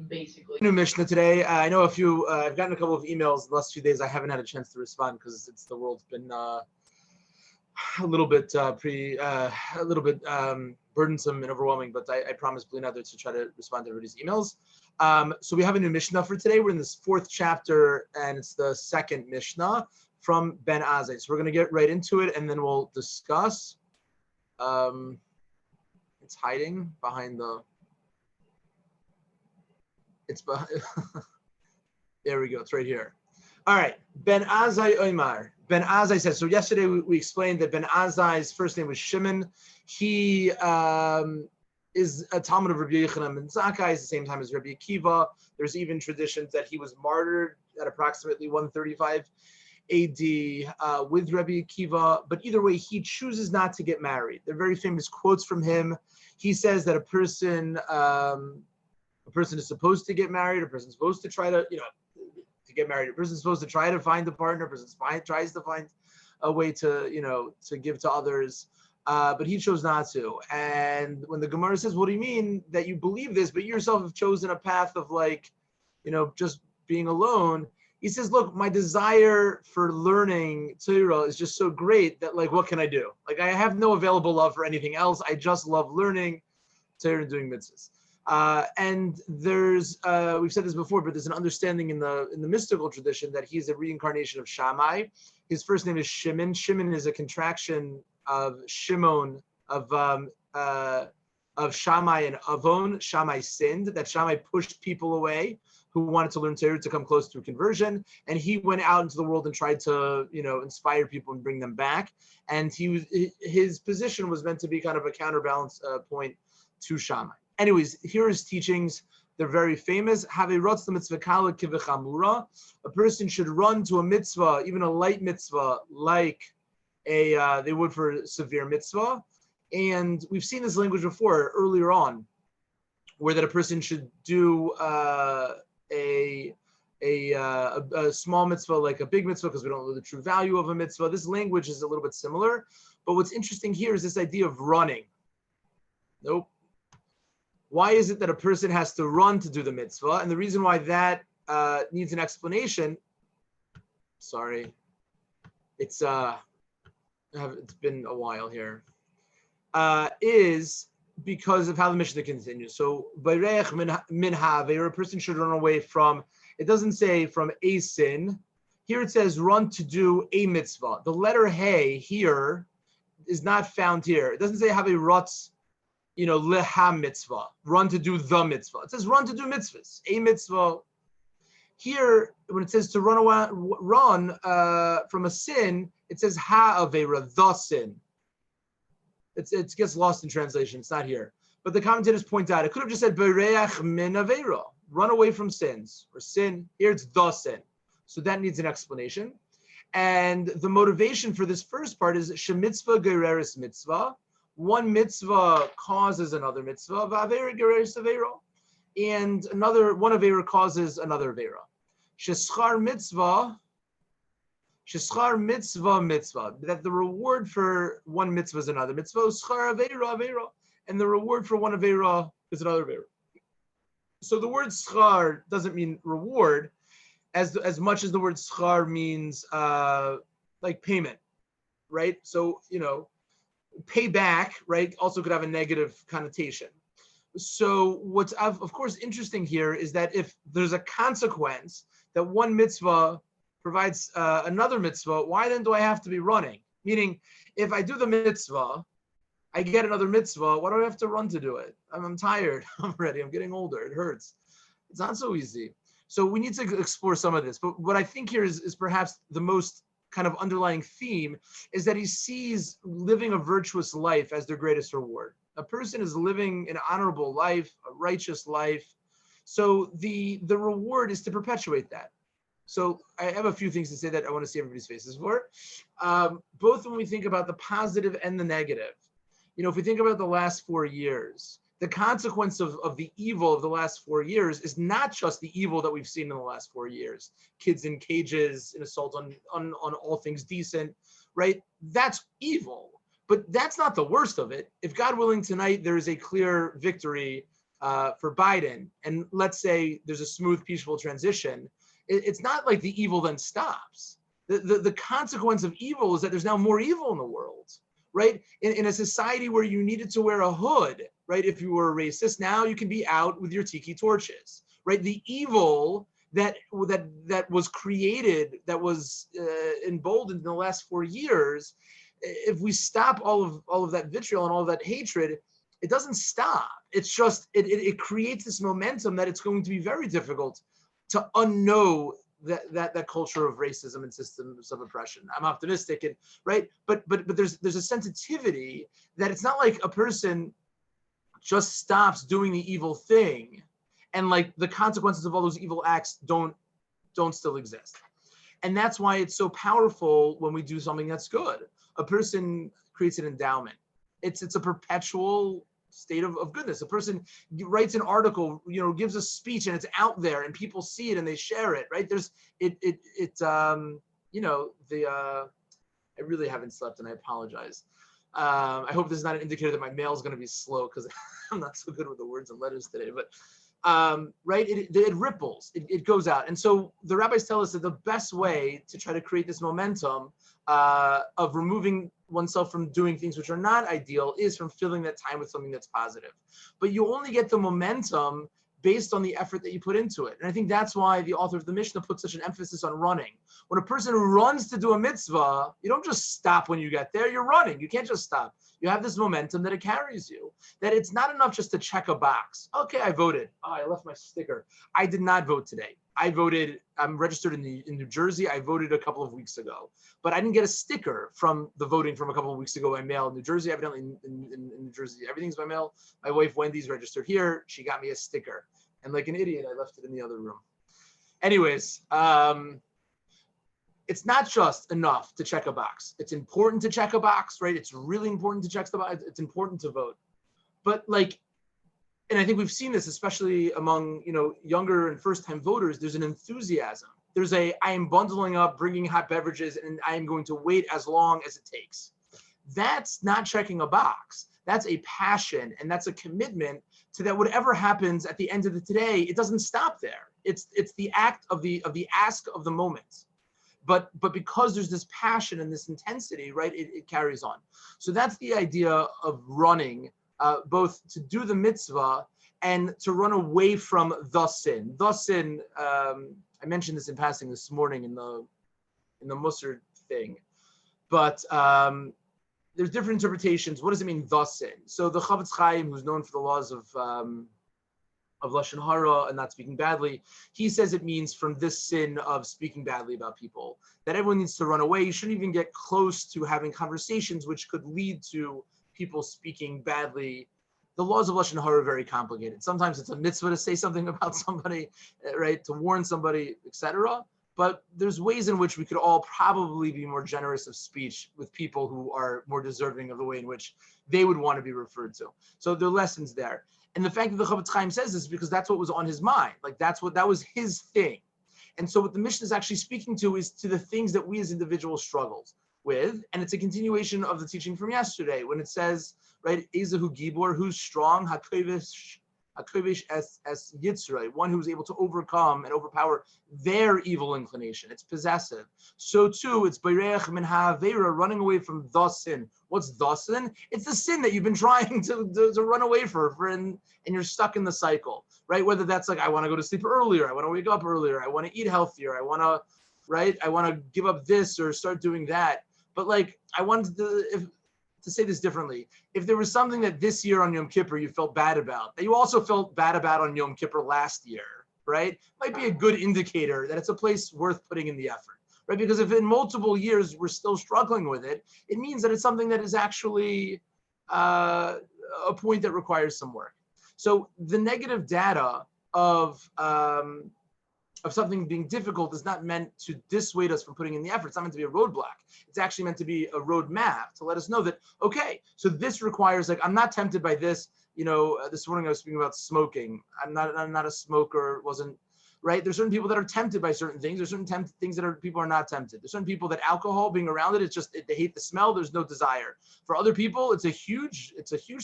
basically. New Mishnah today. I know I've gotten a couple of emails the last few days. I haven't had a chance to respond because the world's been a little bit burdensome and overwhelming. But I promised Blinather to try to respond to everybody's emails. So we have a new Mishnah for today. We're in this 4th chapter, and it's the 2nd Mishnah from Ben Azai. So we're going to get right into it, and then we'll discuss. It's hiding behind the. It's behind. There we go. It's right here. All right. Ben Azai Oymar. Ben Azai says. So yesterday we explained that Ben Azai's first name was Shimon. He is a Talmud of Rabbi Yochanan ben Zakkai, at the same time as Rabbi Akiva. There's even traditions that he was martyred at approximately 135 AD with Rabbi Akiva. But either way, he chooses not to get married. There are very famous quotes from him. He says that a person is supposed to get married. A person's supposed to try to get married. A person's supposed to try to find a partner. A person tries to find a way to give to others. But he chose not to. And when the Gemara says, what do you mean that you believe this, but you yourself have chosen a path of just being alone? He says, look, my desire for learning Torah is just so great that what can I do? I have no available love for anything else. I just love learning Torah and doing mitzvahs. And there's, we've said this before, but there's an understanding in the mystical tradition that he's a reincarnation of Shammai. His first name is Shimon. Shimon is a contraction of Shimon, of Shammai and Avon. Shammai sinned, that Shammai pushed people away who wanted to learn Torah to come close to conversion, and he went out into the world and tried to inspire people and bring them back. And his position was meant to be kind of a counterbalance point to Shammai. Anyways, here are his teachings. They're very famous. A person should run to a mitzvah, even a light mitzvah, like they would for a severe mitzvah. And we've seen this language before earlier on, where that a person should do a small mitzvah like a big mitzvah because we don't know the true value of a mitzvah. This language is a little bit similar. But what's interesting here is this idea of running. Nope. Why is it that a person has to run to do the mitzvah? And the reason why that needs an explanation, sorry, it's been a while here, is because of how the Mishnah continues. So, Bayrech minha, a person should run away from, it doesn't say from a sin. Here it says run to do a mitzvah. The letter hey here is not found here. It doesn't say have a rutz, leha mitzvah, run to do the mitzvah. It says run to do mitzvahs, a mitzvah. Here, when it says to run from a sin, it says ha-avera, the sin. It gets lost in translation. It's not here. But the commentators point out, it could have just said bereach min avera, run away from sins, or sin. Here it's the sin. So that needs an explanation. And the motivation for this first part is shemitzvah gereris mitzvah. One mitzvah causes another mitzvah, v'avera gereris avera. And one avera causes another avera. Sheschar mitzvah, that the reward for one mitzvah is another mitzvah, schar avera, and the reward for one avera is another avera. So the word schar doesn't mean reward as much as the word schar means like payment, right? So, pay back, right, also could have a negative connotation. So what's of course interesting here is that if there's a consequence that one mitzvah provides another mitzvah, why then do I have to be running? Meaning, if I do the mitzvah, I get another mitzvah, why do I have to run to do it? I'm tired already, I'm getting older, it hurts. It's not so easy. So we need to explore some of this. But what I think here is perhaps the most kind of underlying theme is that he sees living a virtuous life as their greatest reward. A person is living an honorable life, a righteous life. So the reward is to perpetuate that. So I have a few things to say that I want to see everybody's faces for. Both when we think about the positive and the negative. If we think about the last 4 years, the consequence of the evil of the last 4 years is not just the evil that we've seen in the last 4 years. Kids in cages, an assault on all things decent, right? That's evil. But that's not the worst of it. If God willing tonight, there is a clear victory for Biden, and let's say there's a smooth, peaceful transition, it's not like the evil then stops. The consequence of evil is that there's now more evil in the world, right? In a society where you needed to wear a hood, right? If you were a racist, now you can be out with your tiki torches, right? The evil that was created, that was emboldened in the last 4 years, if we stop all of that vitriol and all of that hatred, it doesn't stop. It's just it creates this momentum that it's going to be very difficult to unknow that culture of racism and systems of oppression. I'm optimistic, and right, but there's a sensitivity that it's not like a person just stops doing the evil thing, and like the consequences of all those evil acts don't still exist. And that's why it's so powerful when we do something that's good. A person creates an endowment. It's a perpetual state of goodness. A person writes an article, gives a speech, and it's out there, and people see it and they share it. Right? I really haven't slept, and I apologize. I hope this is not an indicator that my mail is going to be slow, because I'm not so good with the words and letters today. But right, it ripples, it goes out. And so the rabbis tell us that the best way to try to create this momentum of removing oneself from doing things which are not ideal is from filling that time with something that's positive. But you only get the momentum based on the effort that you put into it. And I think that's why the author of the Mishnah put such an emphasis on running. When a person runs to do a mitzvah, you don't just stop when you get there, you're running. You can't just stop. You have this momentum that it carries you, that it's not enough just to check a box. Okay, I voted. Oh, I left my sticker. I did not vote today. I voted, I'm registered in New Jersey. I voted a couple of weeks ago, but I didn't get a sticker from the voting from a couple of weeks ago by mail. In New Jersey, evidently in New Jersey, everything's by mail. My wife, Wendy's registered here. She got me a sticker. And like an idiot, I left it in the other room. Anyways, it's not just enough to check a box. It's important to check a box, right? It's really important to check the box. It's important to vote. But and I think we've seen this, especially among, younger and first-time voters, there's an enthusiasm. There's I am bundling up, bringing hot beverages, and I am going to wait as long as it takes. That's not checking a box. That's a passion, and that's a commitment to that whatever happens at the end of the day, it doesn't stop there. It's the act of the ask of the moment. But because there's this passion and this intensity, right, it carries on. So that's the idea of running, both to do the mitzvah and to run away from the sin. The sin, I mentioned this in passing this morning in the Musar thing, but there's different interpretations. What does it mean, the sin? So the Chavetz Chaim, who's known for the laws of Lashon Hara and not speaking badly, he says it means from this sin of speaking badly about people, that everyone needs to run away. You shouldn't even get close to having conversations which could lead to people speaking badly. The laws of Lashon Hara are very complicated. Sometimes it's a mitzvah to say something about somebody, right, to warn somebody, etc. But there's ways in which we could all probably be more generous of speech with people who are more deserving of the way in which they would want to be referred to. So there are lessons there. And the fact that the Chavetz Chaim says this is because that's what was on his mind. That was his thing. And so what the Mishnah is actually speaking to is to the things that we as individuals struggled with. And it's a continuation of the teaching from yesterday when it says, right, Ezehu Gibor, who's strong, HaKovish as Yitzray, one who's able to overcome and overpower their evil inclination. It's possessive. So too, it's Beirech Min Ha'avera, running away from the sin. What's the sin? It's the sin that you've been trying to run away and you're stuck in the cycle, right? Whether that's I want to go to sleep earlier, I want to wake up earlier, I want to eat healthier, I want to give up this or start doing that. But I wanted to say this differently. If there was something that this year on Yom Kippur you felt bad about, that you also felt bad about on Yom Kippur last year, right? Might be a good indicator that it's a place worth putting in the effort, right? Because if in multiple years we're still struggling with it, it means that it's something that is actually a point that requires some work. So the negative data of something being difficult is not meant to dissuade us from putting in the effort. It's not meant to be a roadblock. It's actually meant to be a roadmap to let us know that, okay, so this requires, I'm not tempted by this. This morning I was speaking about smoking. I'm not a smoker, wasn't, right? There's certain people that are tempted by certain things. There's certain things that people are not tempted. There's certain people that alcohol, being around it, it's just, they hate the smell. There's no desire. For other people, it's a huge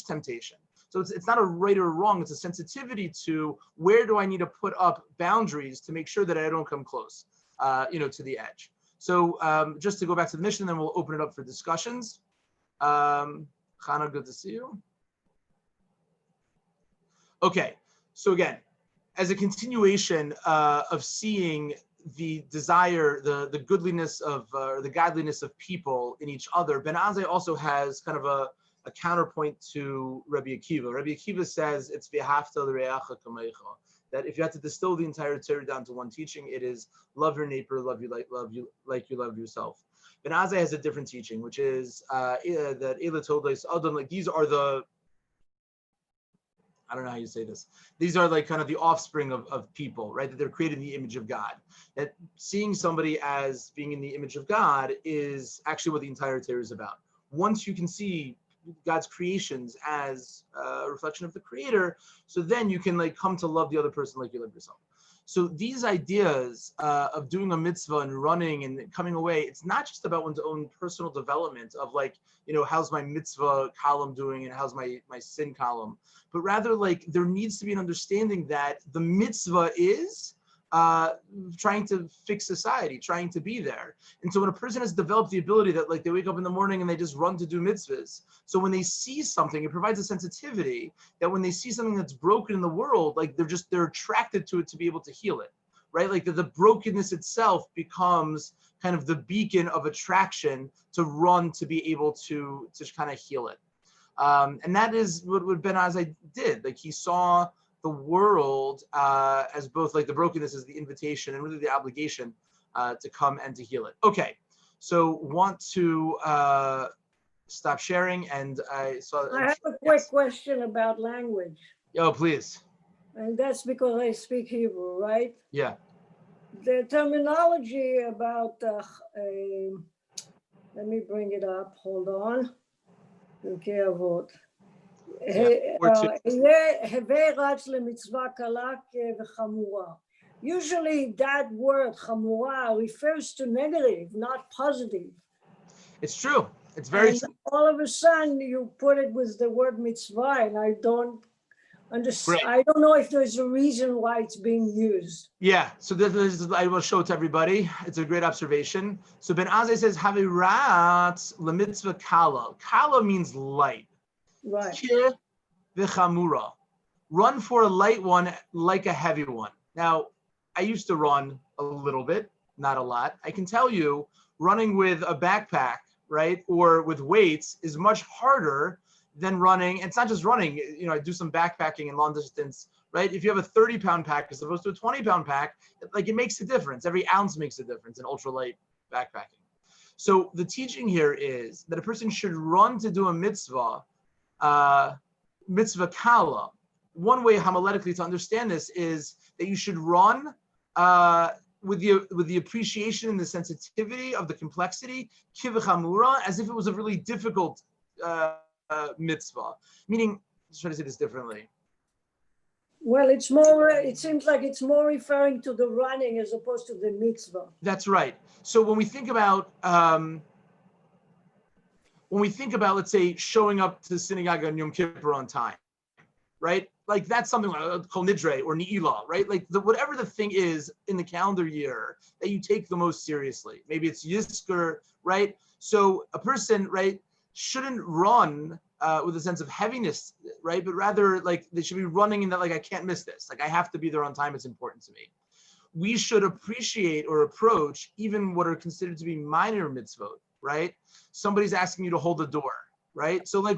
temptation. So it's not a right or wrong. It's a sensitivity to where do I need to put up boundaries to make sure that I don't come close, to the edge. So just to go back to the mission, then we'll open it up for discussions. Chana, good to see you. Okay, so again, as a continuation of seeing the desire, the goodliness of, or the godliness of people in each other, Ben Azai also has kind of a counterpoint to Rabbi Akiva. Rabbi Akiva says it's v'ahavta l'reacha kamecha, that if you had to distill the entire Torah down to one teaching, it is love your neighbor, love you like you love yourself. Ben Azai has a different teaching, which is that Ela told us, like these are the, I don't know how you say this. These are like kind of the offspring of people, right? That they're created in the image of God. That seeing somebody as being in the image of God is actually what the entire Torah is about. Once you can see God's creations as a reflection of the Creator, so then you can like come to love the other person like you love yourself. So these ideas of doing a mitzvah and running and coming away, it's not just about one's own personal development of like, how's my mitzvah column doing and how's my sin column, but rather like there needs to be an understanding that the mitzvah is trying to fix society, trying to be there. And so when a person has developed the ability that like they wake up in the morning and they just run to do mitzvahs, so when they see something, it provides a sensitivity that when they see something that's broken in the world, like they're attracted to it to be able to heal it, right? Like the brokenness itself becomes kind of the beacon of attraction to run to be able to kind of heal it. And that is what Ben Azai did. Like he saw the world as both like the brokenness as the invitation and really the obligation to come and to heal it. Okay, so want to stop sharing, and I have a quick question about language. Oh, please. And that's because I speak Hebrew, right? Yeah. The terminology about, let me bring it up, hold on. Pirkei Avot. Usually that word chamura refers to negative, not positive. It's true. It's very true. All of a sudden you put it with the word mitzvah, and I don't understand. I don't know if there's a reason why it's being used. Yeah, so I will show it to everybody. It's a great observation. So Ben Azai says, Havirat lemitzvah kala. Kala means light. Right. V'chamura. Run for a light one like a heavy one. Now, I used to run a little bit, not a lot. I can tell you, running with a backpack, right, or with weights is much harder than running. It's not just running. I do some backpacking and long distance, right? If you have a 30-pound pack as opposed to a 20-pound pack, like it makes a difference. Every ounce makes a difference in ultralight backpacking. So the teaching here is that a person should run to do a mitzvah, mitzvah kala. One way homiletically to understand this is that you should run with the appreciation and the sensitivity of the complexity, kivachamura, as if it was a really difficult mitzvah. Meaning, let's try to say this differently. Well, it's more. It seems like it's more referring to the running as opposed to the mitzvah. That's right. So when we think about let's say, showing up to synagogue on Yom Kippur on time, right? Like that's something like Kol Nidre or Ne'ilah, right? Like whatever the thing is in the calendar year that you take the most seriously. Maybe it's Yizkor, right? So a person, right, shouldn't run with a sense of heaviness, right? But rather like they should be running in that, like, I can't miss this. Like I have to be there on time. It's important to me. We should appreciate or approach even what are considered to be minor mitzvot, right? Somebody's asking you to hold the door, right? So like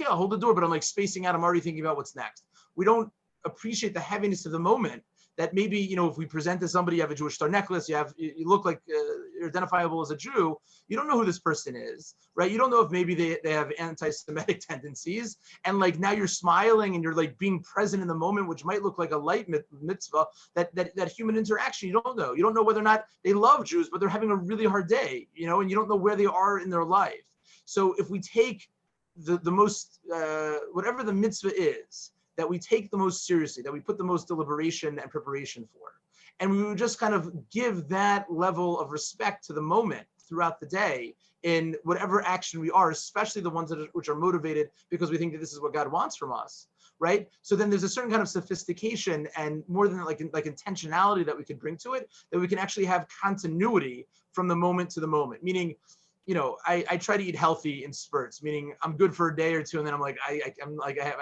I'll hold the door, but I'm like spacing out. I'm already thinking about what's next. We don't appreciate the heaviness of the moment that maybe, if we present to somebody, you have a Jewish star necklace, you look like you're identifiable as a Jew, you don't know who this person is, right? You don't know if maybe they have anti-Semitic tendencies. And like now you're smiling and you're like being present in the moment, which might look like a light mitzvah, that human interaction, you don't know. You don't know whether or not they love Jews, but they're having a really hard day, and you don't know where they are in their life. So if we take the most, whatever the mitzvah is, that we take the most seriously, that we put the most deliberation and preparation for. And we would just kind of give that level of respect to the moment, throughout the day in whatever action we are, especially the ones which are motivated because we think that this is what God wants from us, right? So then there's a certain kind of sophistication and more than like intentionality that we could bring to it, that we can actually have continuity from the moment to the moment. Meaning, I try to eat healthy in spurts, meaning I'm good for a day or two, and then I'm like, I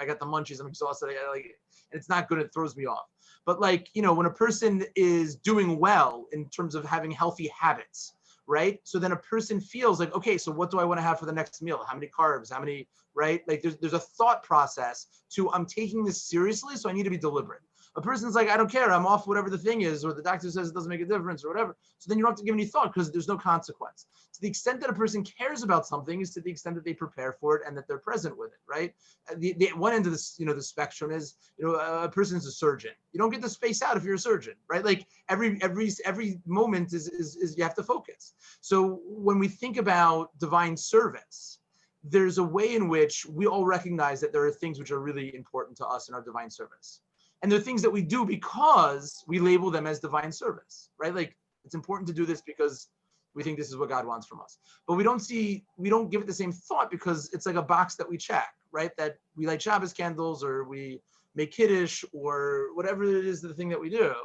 got the munchies, I'm exhausted, and it's not good, it throws me off. But when a person is doing well in terms of having healthy habits, right? So then a person feels like, okay, so what do I want to have for the next meal? How many carbs? How many, right? Like there's a thought process to, I'm taking this seriously, so I need to be deliberate. A person's like, I don't care, I'm off whatever the thing is, or the doctor says it doesn't make a difference or whatever. So then you don't have to give any thought because there's no consequence. To the extent that a person cares about something is to the extent that they prepare for it and that they're present with it, right? The one end of this, the spectrum is, a person's a surgeon. You don't get to space out if you're a surgeon, right? Like every moment is you have to focus. So when we think about divine service, there's a way in which we all recognize that there are things which are really important to us in our divine service. And they're things that we do because we label them as divine service, right? Like it's important to do this because we think this is what God wants from us. But we don't give it the same thought because it's like a box that we check, right? That we light Shabbos candles or we make Kiddush or whatever it is, the thing that we do.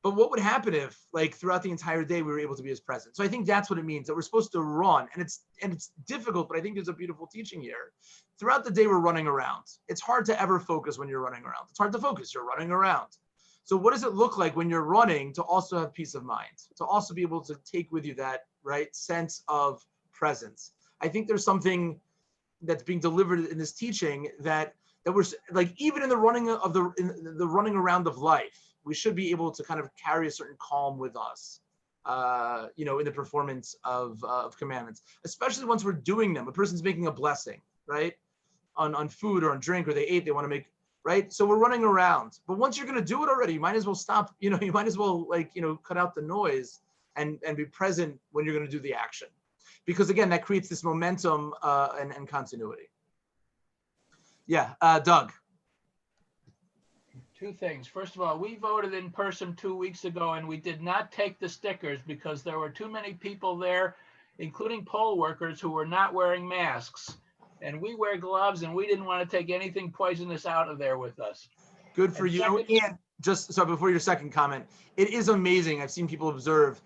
But what would happen if, throughout the entire day, we were able to be as present? So I think that's what it means, that we're supposed to run. And it's difficult, but I think there's a beautiful teaching here. Throughout the day, we're running around. It's hard to ever focus when you're running around. It's hard to focus. You're running around. So what does it look like when you're running to also have peace of mind, to also be able to take with you that, right, sense of presence? I think there's something that's being delivered in this teaching that we're even in the running of the running around of life, we should be able to kind of carry a certain calm with us, in the performance of commandments, especially once we're doing them. A person's making a blessing, right, on food or on drink, or they ate, they want to make, right? So we're running around. But once you're going to do it already, you might as well stop, you might as well cut out the noise and be present when you're going to do the action. Because again, that creates this momentum and continuity. Yeah, Doug. Two things. First of all, we voted in person 2 weeks ago, and we did not take the stickers because there were too many people there, including poll workers, who were not wearing masks. And we wear gloves, and we didn't want to take anything poisonous out of there with us. Good for you. And just so before your second comment, it is amazing. I've seen people observe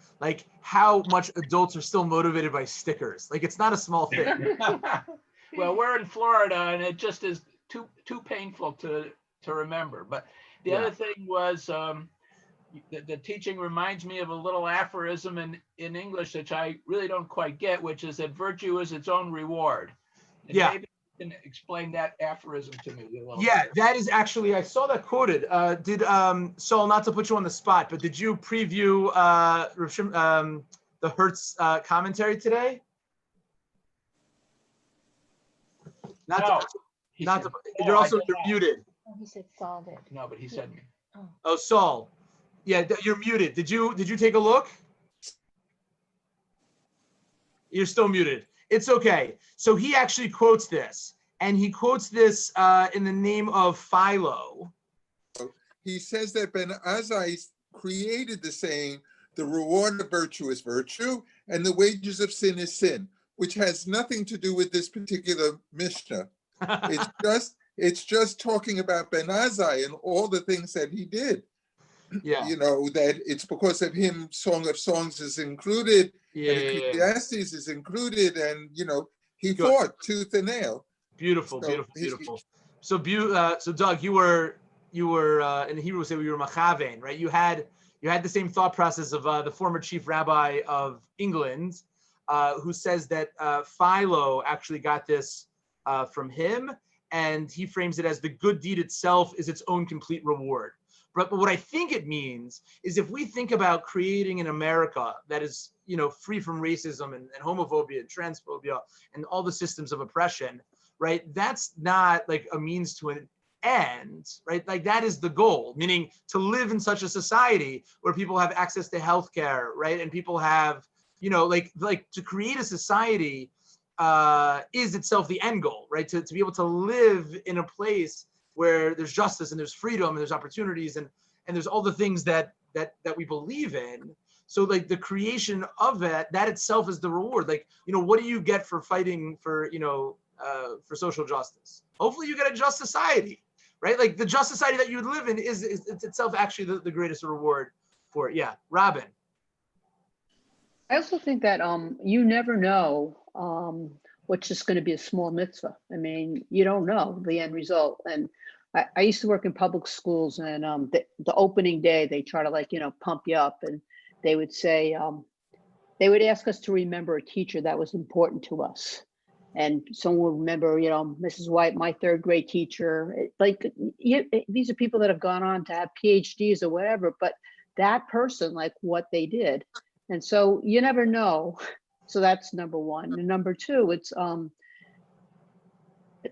how much adults are still motivated by stickers. It's not a small thing. Well, we're in Florida, and it just is too painful to remember. But the other thing was the teaching reminds me of a little aphorism in English, which I really don't quite get, which is that virtue is its own reward. And maybe you can explain that aphorism to me a little bit. That is actually, I saw that quoted. Did Saul, not to put you on the spot, but did you preview the Hertz commentary today? You're muted. Oh, he said Saul did. No, but he said me. Oh, Saul. Yeah, you're muted. Did you take a look? You're still muted. It's okay. So he actually quotes this, and he quotes this in the name of Philo. He says that Ben Azai created the saying, the reward of virtue is virtue, and the wages of sin is sin, which has nothing to do with this particular Mishnah. It's just talking about Ben Azai and all the things that he did. Yeah. That it's because of him, Song of Songs is included, and Ecclesiastes is included, and he fought tooth and nail. Beautiful. So Doug, you were in Hebrew say you were machavein, right? You had the same thought process of the former chief rabbi of England, who says that Philo actually got this from him, and he frames it as the good deed itself is its own complete reward. But what I think it means is if we think about creating an America that is, free from racism and homophobia and transphobia and all the systems of oppression, right? That's not a means to an end, right? That is the goal, meaning to live in such a society where people have access to healthcare, right? And people have, to create a society is itself the end goal, right? To be able to live in a place where there's justice and there's freedom and there's opportunities and there's all the things that we believe in. So like the creation of it, that itself is the reward. Like, what do you get for fighting for, for social justice? Hopefully you get a just society, right? Like the just society that you would live in is itself actually the greatest reward for it. Yeah, Robin. I also think that you never know what's just going to be a small mitzvah. I mean, you don't know the end result. And I used to work in public schools, and the opening day, they try to pump you up, and they would say, they would ask us to remember a teacher that was important to us. And someone would remember, Mrs. White, my third grade teacher. These are people that have gone on to have PhDs or whatever, but that person, like what they did. And so you never know. So that's number one. And number two, it's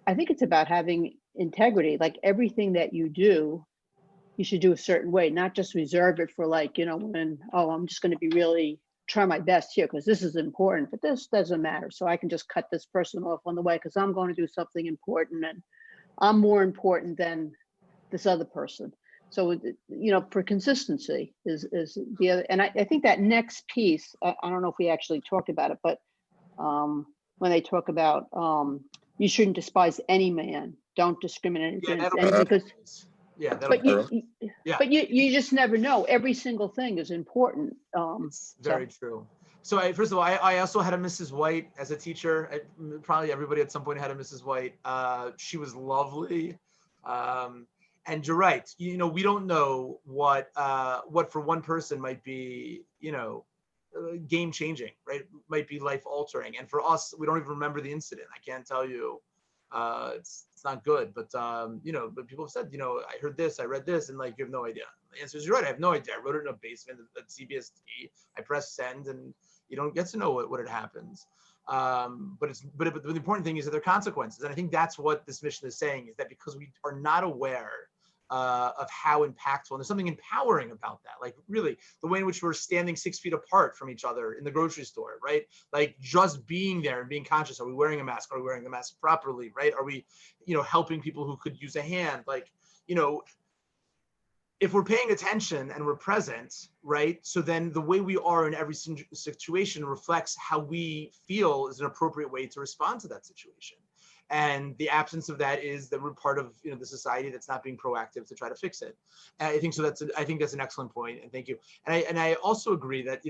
I think it's about having integrity. Like everything that you do, you should do a certain way, not just reserve it for when, I'm just going to be really try my best here because this is important, but this doesn't matter. So I can just cut this person off on the way because I'm going to do something important and I'm more important than this other person. So, for consistency is the other. And I think that next piece, I don't know if we actually talked about it, but when they talk about you shouldn't despise any man, don't discriminate against any, because but you just never know. Every single thing is important. It's very true. So first of all, I also had a Mrs. White as a teacher. Probably everybody at some point had a Mrs. White. She was lovely. And you're right. We don't know what for one person might be, game changing, right? Might be life altering. And for us, we don't even remember the incident. I can't tell you. It's not good. But but people have said, I heard this, I read this, and you have no idea. The answer is you're right. I have no idea. I wrote it in a basement at CBST. I pressed send, and you don't get to know what it happens. But the important thing is that there are consequences, and I think that's what this mission is saying, is that because we are not aware of how impactful, and there's something empowering about that. Like really, the way in which we're standing 6 feet apart from each other in the grocery store, right? Like just being there and being conscious. Are we wearing a mask? Are we wearing the mask properly, right? Are we, helping people who could use a hand? If we're paying attention and we're present, right? So then the way we are in every situation reflects how we feel is an appropriate way to respond to that situation. And the absence of that is that we're part of the society that's not being proactive to try to fix it. And I think so. I think that's an excellent point, and thank you. And I also agree that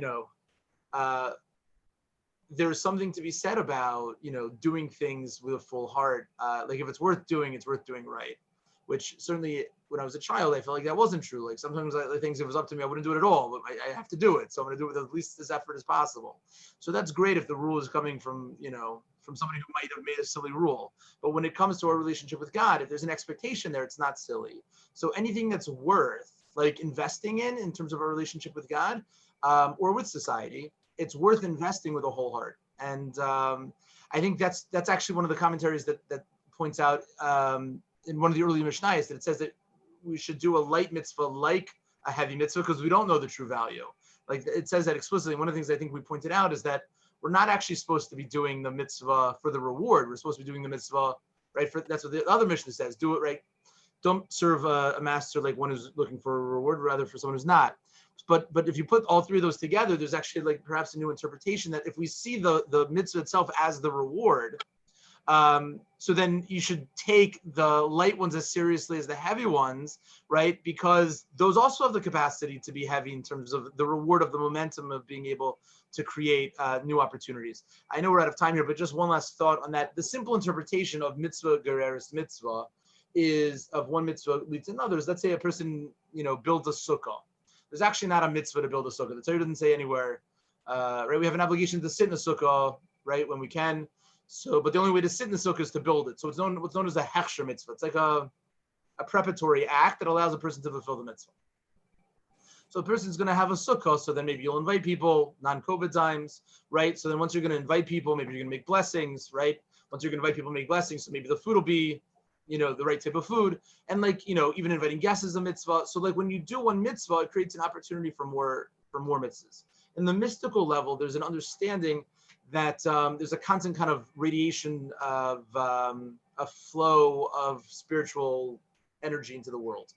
there's something to be said about doing things with a full heart. Like if it's worth doing right. Which certainly when I was a child, I felt like that wasn't true. Like sometimes I think if it was up to me, I wouldn't do it at all, but I have to do it. So I'm going to do it with at least as effort as possible. So that's great if the rule is coming from, from somebody who might have made a silly rule. But when it comes to our relationship with God, if there's an expectation there, it's not silly. So anything that's worth investing in terms of our relationship with God or with society, it's worth investing with a whole heart. And I think that's actually one of the commentaries that points out in one of the early Mishnayos that it says that we should do a light mitzvah like a heavy mitzvah because we don't know the true value. Like it says that explicitly. One of the things I think we pointed out is that we're not actually supposed to be doing the mitzvah for the reward. We're supposed to be doing the mitzvah, right? That's what the other Mishnah says. Do it right. Don't serve a master like one who's looking for a reward, rather for someone who's not. But if you put all three of those together, there's actually perhaps a new interpretation that if we see the mitzvah itself as the reward, so then you should take the light ones as seriously as the heavy ones, right? Because those also have the capacity to be heavy in terms of the reward of the momentum of being able to create new opportunities. I know we're out of time here, but just one last thought on that. The simple interpretation of mitzvah gereris mitzvah is of one mitzvah leads to another. Let's say a person, builds a sukkah. There's actually not a mitzvah to build a sukkah. The Torah doesn't say anywhere, right? We have an obligation to sit in a sukkah, right, when we can. So, but the only way to sit in the sukkah is to build it. So it's what's known as a Haksha Mitzvah. It's like a preparatory act that allows a person to fulfill the mitzvah. So the person's going to have a sukkah, so then maybe you'll invite people, non-COVID times, right? So then once you're going to invite people, maybe you're going to make blessings, right? Once you're going to invite people, make blessings, so maybe the food will be, the right type of food. And even inviting guests is a mitzvah. So when you do one mitzvah, it creates an opportunity for more mitzvahs. In the mystical level, there's an understanding that there's a constant kind of radiation of a flow of spiritual energy into the world.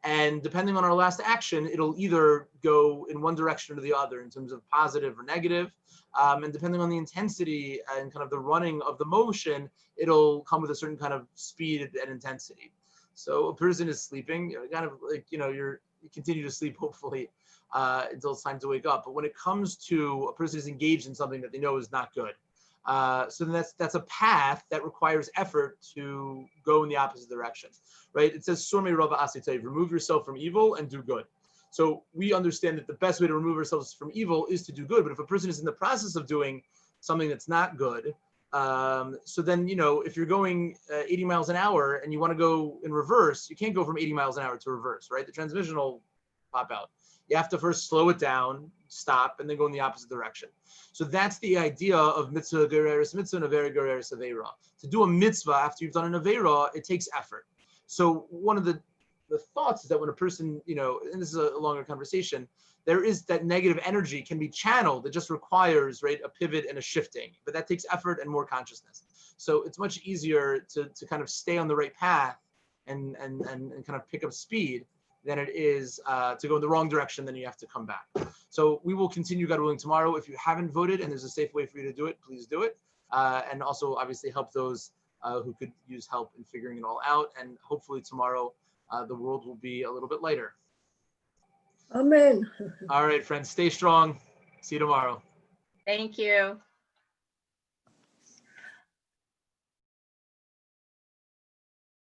And depending on our last action, it'll either go in one direction or the other in terms of positive or negative. And depending on the intensity and kind of the running of the motion, it'll come with a certain kind of speed and intensity. So a person is sleeping, kind of like, you continue to sleep, hopefully, until it's time to wake up. But when it comes to a person who's engaged in something that they know is not good, so then that's a path that requires effort to go in the opposite direction, right? It says, "Sormei rava asitay," remove yourself from evil and do good. So we understand that the best way to remove ourselves from evil is to do good. But if a person is in the process of doing something that's not good, so then, if you're going 80 miles an hour and you want to go in reverse, you can't go from 80 miles an hour to reverse, right? The transmission will pop out. You have to first slow it down, stop, and then go in the opposite direction. So that's the idea of mitzvah gereris mitzvah and avera gereris avera. To do a mitzvah after you've done an avera, it takes effort. So one of the thoughts is that when a person, and this is a longer conversation, there is that negative energy can be channeled. It just requires, right, a pivot and a shifting, but that takes effort and more consciousness. So it's much easier to kind of stay on the right path and kind of pick up speed than it is to go in the wrong direction. Then you have to come back. So we will continue, God willing, tomorrow. If you haven't voted and there's a safe way for you to do it, please do it. And also obviously help those who could use help in figuring it all out. And hopefully tomorrow, the world will be a little bit lighter. Amen. All right, friends, stay strong. See you tomorrow. Thank you.